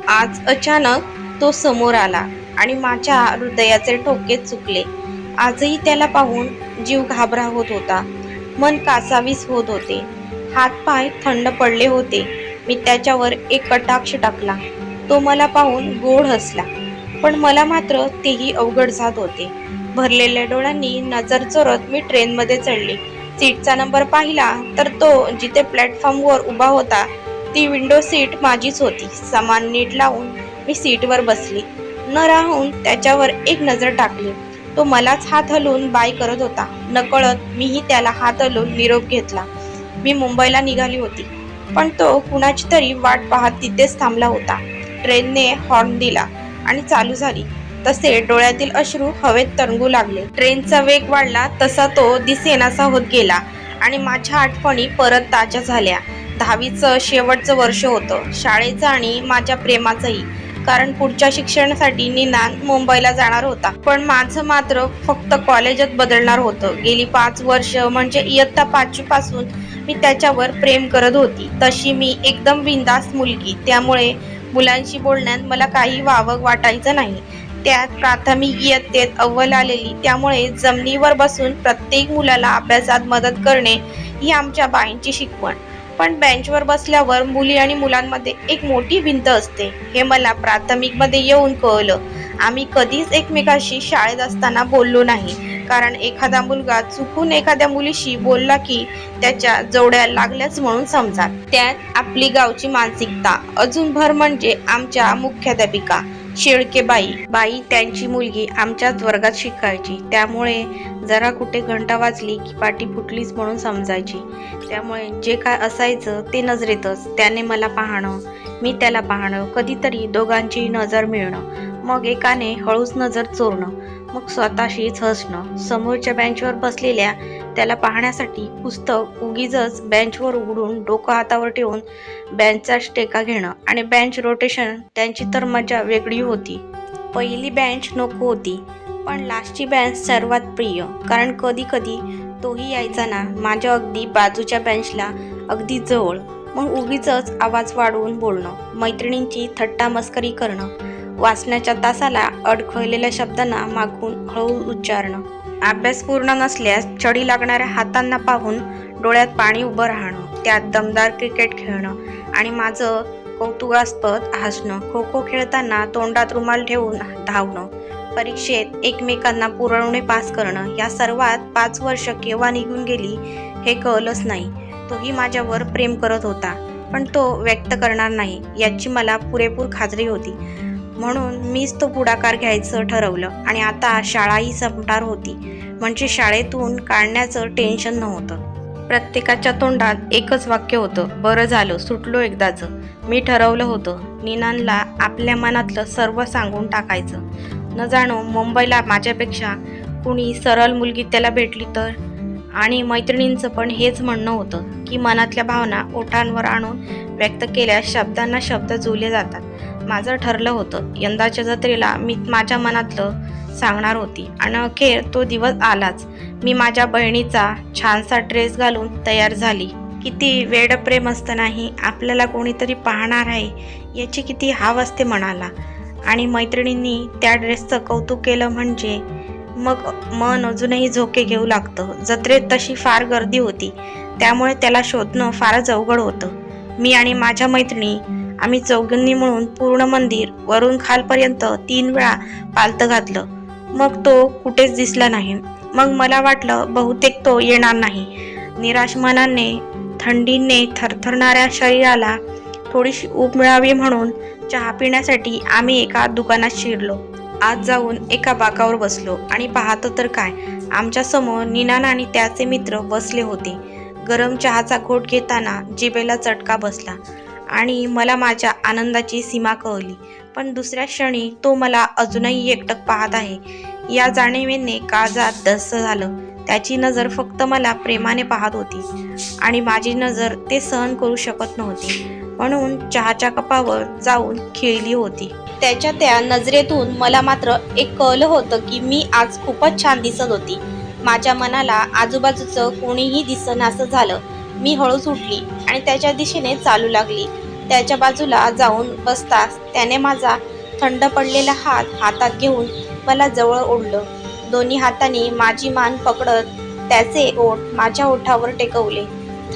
आज अचानक तो समोर आला आणि माझ्या हृदयाचे ठोके चुकले. आजही त्याला पाहून जीव घाबरा होत होता. मन कासावीस होत होते. हातपाय थंड पडले होते. मी त्याच्यावर एक कटाक्ष टाकला. तो मला पाहून गोड हसला, पण मला मात्र तेही अवघड जात होते. भरलेल्या डोळ्यांनी नजर चोरत मी ट्रेनमध्ये चढले. सीटचा नंबर पाहिला तर तो जिथे प्लॅटफॉर्मवर उभा होता ती विंडो सीट माझीच होती. सामान नीट लावून मी सीटवर बसली. न राहून त्याच्यावर एक नजर टाकली. तो मलाच हात हलवून बाय करत होता. नकळत मीही त्याला हात हलवून निरोप घेतला. मी मुंबईला निघाली होती, पण तो कुणाची तरी वाट पाहत तिथेच थांबला होता. ट्रेनने हॉर्न दिला आणि चालू झाली. तसे डोळ्यातील अश्रू हवेत तरंगू लागले. ट्रेनचा वेग वाढला तसा तो दिसेनासा होत गेला आणि माझ्या आठवणी परत ताज्या झाल्या. 10वीचं शेवटचं वर्ष होतं, शाळेचं आणि माझ्या प्रेमाचंही. कारण पुढच्या शिक्षणासाठी निनाद मुंबईला जाणार होता, पण माझं मात्र फक्त कॉलेजच बदलणार होतं. गेली 5 वर्ष म्हणजे इयत्ता 5वी पासून मी त्याच्यावर प्रेम करत होती. तशी मी एकदम बिनधास्त मुलगी, त्यामुळे मुलांशी बोलण्यात मला काही वावग वाटायचं नाही. त्यात प्राथमिक इयत्तेत अव्वल आलेली, त्यामुळे जमिनीवर बसून प्रत्येक मुलाला अभ्यासात मदत करणे ही आमच्या बाईंची शिकवण. पण बेंचवर बसल्यावर मुली आणि मुलांमध्ये एक मोठी भिंत असते हे मला प्राथमिकमध्ये येऊन कळलं. आम्ही कधीच एकमेकाशी शाळेत असताना बोललो नाही, कारण एखादा मुलगा चुकून एखाद्या मुलीशी बोलला की त्याच्या जोड्या लागल्याच म्हणून समजात. त्यात आपली गावची मानसिकता. अजून भर म्हणजे आमच्या मुख्याध्यापिका शेळकेबाई त्यांची मुलगी आमच्याच वर्गात शिकायची, त्यामुळे जरा कुठे घंटा वाजली की पाटी फुटलीच म्हणून समजायची. त्यामुळे जे काय असायचं ते नजरेतच. त्याने मला पाहणं, मी त्याला पाहणं, कधीतरी दोघांची नजर मिळणं, मग एकाने हळूच नजर चोरणं, मग स्वतःशीच हसणं. समोरच्या बेंचवर बसलेल्या त्याला पाहण्यासाठी पुस्तक उगीचच बेंचवर उघडून डोकं हातावर ठेवून बेंचचा टेका घेणं आणि बेंच रोटेशन, त्यांची तर मजा वेगळी होती. पहिली बेंच नको होती, पण लास्टची बेंच सर्वात प्रिय, कारण कधी कधी तोही यायचा ना माझ्या अगदी बाजूच्या बेंचला, अगदी जवळ. मग उगीचच आवाज वाढवून बोलणं, मैत्रिणींची थट्टा मस्करी करणं, वाचण्याच्या तासाला अडखळलेल्या शब्दांना मागून हळू उच्चारणं, अभ्यास पूर्ण नसल्यास चढी लागणाऱ्या हातांना पाहून डोळ्यात पाणी उभं राहणं, त्यात दमदार क्रिकेट खेळणं आणि माझं कौतुकास्पद हसणं, खो खो खेळताना तोंडात रुमाल ठेवून धावणं, परीक्षेत एकमेकांना पुरवणे पास करणं. या सर्वात 5 वर्ष केव्हा निघून गेली हे कळलंच नाही. तोही माझ्यावर प्रेम करत होता, पण तो व्यक्त करणार नाही याची मला पुरेपूर खात्री होती. म्हणून मीच तो पुढाकार घ्यायचं ठरवलं. आणि आता शाळाही संपणार होती, म्हणजे शाळेतून काढण्याचं टेन्शन नव्हतं. प्रत्येकाच्या तोंडात एकच वाक्य होतं, बरं झालं सुटलो एकदाचं. मी ठरवलं होतं निनानला आपल्या मनातलं सर्व सांगून टाकायचं. न जाणो मुंबईला माझ्यापेक्षा कुणी सरळ मुलगी त्याला भेटली तर. आणि मैत्रिणींचं पण हेच म्हणणं होतं की मनातल्या भावना ओठांवर आणून व्यक्त केल्यास शब्दांना शब्द जुळले जातात. माझं ठरलं होतं यंदाच्या जत्रेला मी माझ्या मनातलं सांगणार होती. आणि अखेर तो दिवस आलाच. मी माझ्या बहिणीचा छानसा ड्रेस घालून तयार झाली. किती वेड प्रेम असतं नाही, आपल्याला कोणीतरी पाहणार आहे याची किती हाव असते मनाला. आणि मैत्रिणींनी त्या ड्रेसचं कौतुक केलं म्हणजे मग मन अजूनही झोके घेऊ लागतं. जत्रेत तशी फार गर्दी होती, त्यामुळे त्याला शोधणं फारच अवघड होतं. मी आणि माझ्या मैत्रिणी आम्ही चौघींनी म्हणून पूर्ण मंदिर वरून खालपर्यंत 3 वेळा पालथं घातलं. मग तो कुठेच दिसला नाही. मग मला वाटलं बहुतेक तो येणार नाही. निराश मनाने, थंडीने थरथरणाऱ्या शरीराला थोडीशी ऊब मिळावी म्हणून चहा पिण्यासाठी आम्ही एका दुकानात शिरलो. आत जाऊन एका बाकावर बसलो आणि पाहतो तर काय, आमच्या समोर निनान आणि त्याचे मित्र बसले होते. गरम चहाचा घोट घेताना जिभेला चटका बसला आणि मला माझ्या आनंदाची सीमा कळली. पण दुसऱ्या क्षणी तो मला अजूनही एकटक पाहत आहे या जाणीवेने काळजात धस्स झालं. त्याची नजर फक्त मला प्रेमाने पाहत होती आणि माझी नजर ते सहन करू शकत नव्हती, म्हणून चहाच्या कपावर जाऊन खिळली होती. त्याच्या त्या नजरेतून मला मात्र एक कळलं होतं की मी आज खूपच छान दिसत होती. माझ्या मनाला आजूबाजूचं कोणीही दिसेनासं झालं. मी हळूच उठली आणि त्याच्या दिशेने चालू लागली. त्याच्या बाजूला जाऊन बसताच त्याने माझा थंड पडलेला हात हातात घेऊन मला जवळ ओढलं. दोन्ही हातांनी माझी मान पकडत त्याचे ओठ माझ्या ओठावर टेकवले.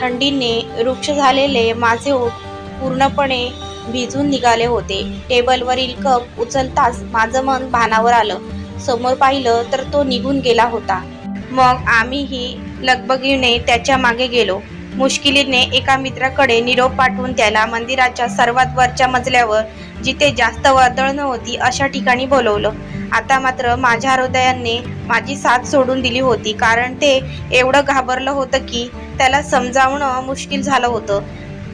थंडीने वृक्ष झालेले माझे ओठ पूर्णपणे भिजून निघाले होते. टेबलवरील कप उचलताच माझं मन भानावर आलं. समोर पाहिलं तर तो निघून गेला होता. मग आम्हीही लगबगीने त्याच्या मागे गेलो. मुश्किलीने एका मित्राकडे निरोप पाठवून त्याला मंदिराच्या सर्वात वरच्या मजल्यावर, जिथे जास्त वर्दळ नव्हती अशा ठिकाणी बोलवलं. आता मात्र माझ्या हृदयाने माझी साथ सोडून दिली होती, कारण ते एवढं घाबरलं होतं की त्याला समजावणं मुश्किल झालं होतं.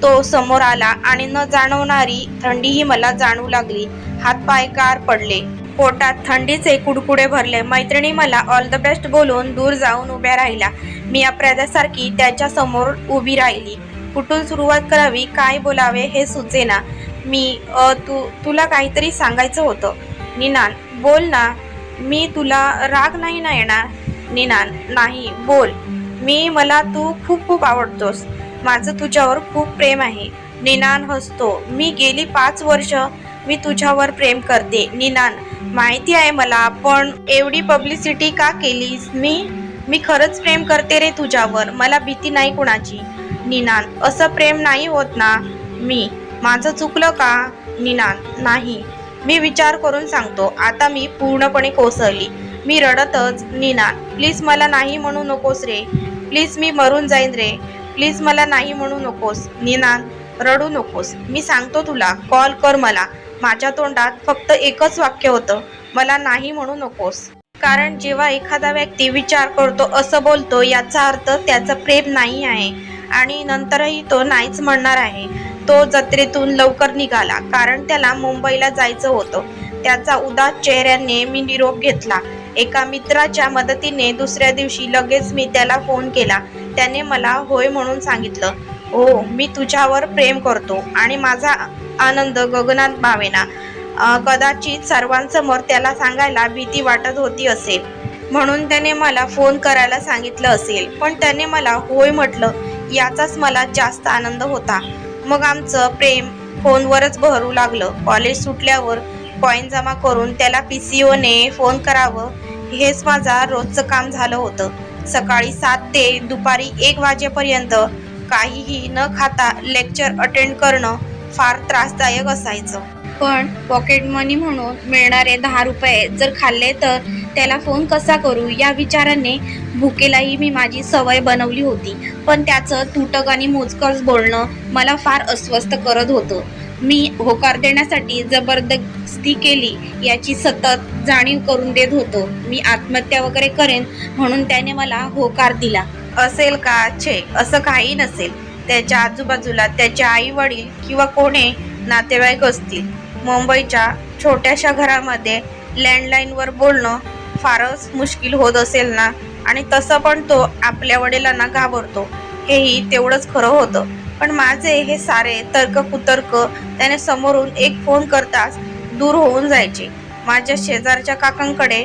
तो समोर आला आणि न जाणवणारी थंडीही मला जाणवू लागली. हातपाय गार पडले. पोटात थंडीचे कुडकुडे भरले. मैत्रिणी मला ऑल द बेस्ट बोलून दूर जाऊन उभ्या राहिल्या. मी अपराध्यासारखी त्याच्या समोर उभी राहिली. कुठून सुरुवात करावी, काय बोलावे हे सुचेना. तुला काहीतरी सांगायचं होतं. निनान, बोल ना. मी तुला राग नाही ना येणार? निनान, नाही, बोल. मला तू खूप खूप आवडतोस. माझं तुझ्यावर खूप प्रेम आहे. निनान हसतो. मी गेली 5 वर्ष मी तुझ्यावर प्रेम करते. निनान, माहिती आहे मला, पण एवढी पब्लिसिटी का केलीस? मी खरंच प्रेम करते रे तुझ्यावर. मला भीती नाही कुणाची. निनान, असं प्रेम नाही होत ना. माझं चुकलं का? निनान, नाही. मी विचार करून सांगतो. आता मी पूर्णपणे कोसळली. मी रडतच, निनान, प्लीज मला नाही म्हणू नकोस रे. प्लीज मी मरून जाईन रे. प्लीज मला नाही म्हणू नकोस. निनान, रडू नकोस. मी सांगतो तुला. कॉल कर मला. माझ्या तोंडात फक्त एकच वाक्य होतं, मला नाही म्हणू नकोस. कारण जेव्हा एखादा व्यक्ती विचार करतो असं बोलतो, याचा अर्थ त्याचं प्रेम नाही आहे आणि नंतरही तो नाहीच म्हणणार आहे. तो जत्रेतून लवकर निघाला, कारण त्याला मुंबईला जायचं होतं. त्याचा उदास चेहऱ्याने मी निरोप घेतला. एका मित्राच्या मदतीने दुसऱ्या दिवशी लगेच मी त्याला फोन केला. त्याने मला होय म्हणून सांगितलं. हो, मी तुझ्यावर प्रेम करतो आणि माझा आनंद गगनात मावेना. कदाचित सर्वांसमोर त्याला सांगायला भीती वाटत होती असेल, म्हणून त्याने मला फोन करायला सांगितलं असेल. पण त्याने मला होय म्हटलं, याचाच मला जास्त आनंद होता. मग आमचं प्रेम फोनवरच बहरू लागलं. कॉलेज सुटल्यावर कॉईन जमा करून त्याला PCOने फोन करावं, हेच माझा रोजचं काम झालं होतं. सकाळी 7 ते दुपारी 1 वाजेपर्यंत काहीही न खाता लेक्चर अटेंड करणं फार त्रासदायक असायचं. पण पॉकेट मनी म्हणून मिळणारे 10 रुपये जर खाल्ले तर त्याला फोन कसा करू या विचाराने भुकेलाही मी माझी सवय बनवली होती. पण त्याचं तुटक आणि मोजकच बोलणं मला फार अस्वस्थ करत होतं. मी होकार देण्यासाठी जबरदस्ती केली याची सतत जाणीव करून देत होतो. मी आत्महत्या वगैरे करेन म्हणून त्याने मला होकार दिला असेल का? छे, असं काही नसेल. त्याच्या आजूबाजूला त्याचे आई वडील किंवा कोणी नातेवाईक असतील. मुंबईच्या छोट्याशा घरामध्ये लँडलाईनवर बोलणं फारच मुश्किल होत असेल ना. आणि तसं पण तो आपल्या वडिलांना घाबरतो, हेही तेवढंच खरं होतं. पण माझे हे सारे तर्ककुतर्क त्याने समोरून एक फोन करताच दूर होऊन जायचे. माझ्या शेजारच्या काकांकडे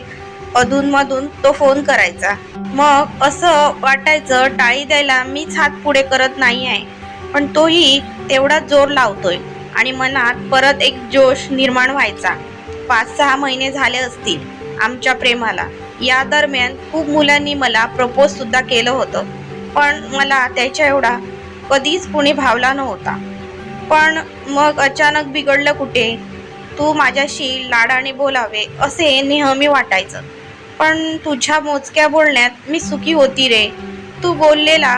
अधूनमधून तो फोन करायचा. मग असं वाटायचं टाळी द्यायला मीच हात पुढे करत नाही आहे, पण तोही तेवढा जोर लावतोय. आणि मनात परत एक जोश निर्माण व्हायचा. 5-6 महिने झाले असतील आमच्या प्रेमाला. या दरम्यान खूप मुलांनी मला प्रपोज सुद्धा केलं होतं, पण मला त्याच्या एवढा कधीच कुणी भावला नव्हता. पण मग अचानक बिघडलं कुठे? तू माझ्याशी लाडाने बोलावे असे नेहमी वाटायचं, पण तुझ्या मोजक्या बोलण्यात मी सुखी होती रे. तू बोललेला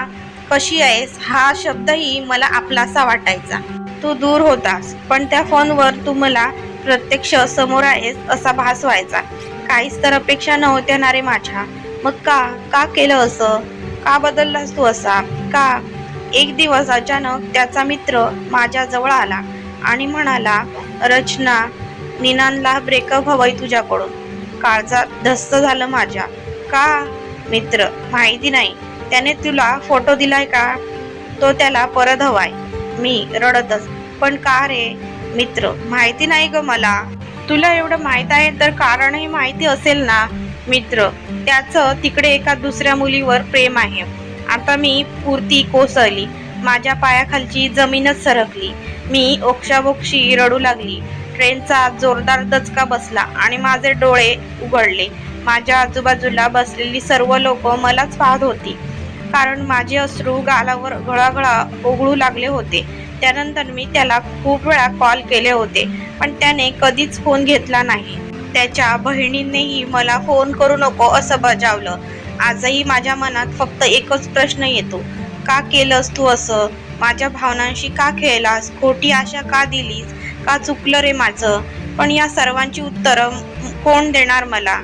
कशी आहेस हा शब्दही मला आपलासा वाटायचा. तू दूर होतास, पण त्या फोनवर तू मला प्रत्यक्ष समोर आहेस असा भास व्हायचा. काहीच तर अपेक्षा नव्हत्या ना रे माझ्या. मग का केलं असं? का बदललास तू असा? का? एक दिवस अचानक त्याचा मित्र माझ्या जवळ आला आणि म्हणाला, रचना, निनानला ब्रेकअप हवंय तुझ्याकडून. काळजात धस्स झालं माझ्या. का? मित्र, माहिती नाही. त्याने तुला फोटो दिलाय का? तो त्याला परत हवाय. मी रडतच, पण का रे? मित्र, माहिती नाही ग मला. तुला एवढं माहित आहे तर कारणही माहिती असेल ना. मित्र, त्याचं तिकडे एका दुसऱ्या मुलीवर प्रेम आहे. आता मी पुरती कोसळली. माझ्या पायाखालची जमीनच सरकली. मी ओक्साबोक्शी रडू लागली. ट्रेनचा जोरदार दचका बसला आणि माझे डोळे उघडले. माझ्या आजूबाजूला बसलेली सर्व लोक मलाच पाहत होती, कारण माझे अश्रू गालावर घळाघळा ओघळू लागले होते. त्यानंतर मी त्याला खूप वेळा कॉल केले होते, पण त्याने कधीच फोन घेतला नाही. त्याच्या बहिणींनीही मला फोन करू नको असं बजावलं. आजही माझ्या मनात फक्त एकच प्रश्न येतो, का केलंस तू असं? माझ्या भावनांशी का खेळलास? खोटी आशा का दिलीस? का चुकलं रे माझं? पण या सर्वांची उत्तरं कोण देणार मला?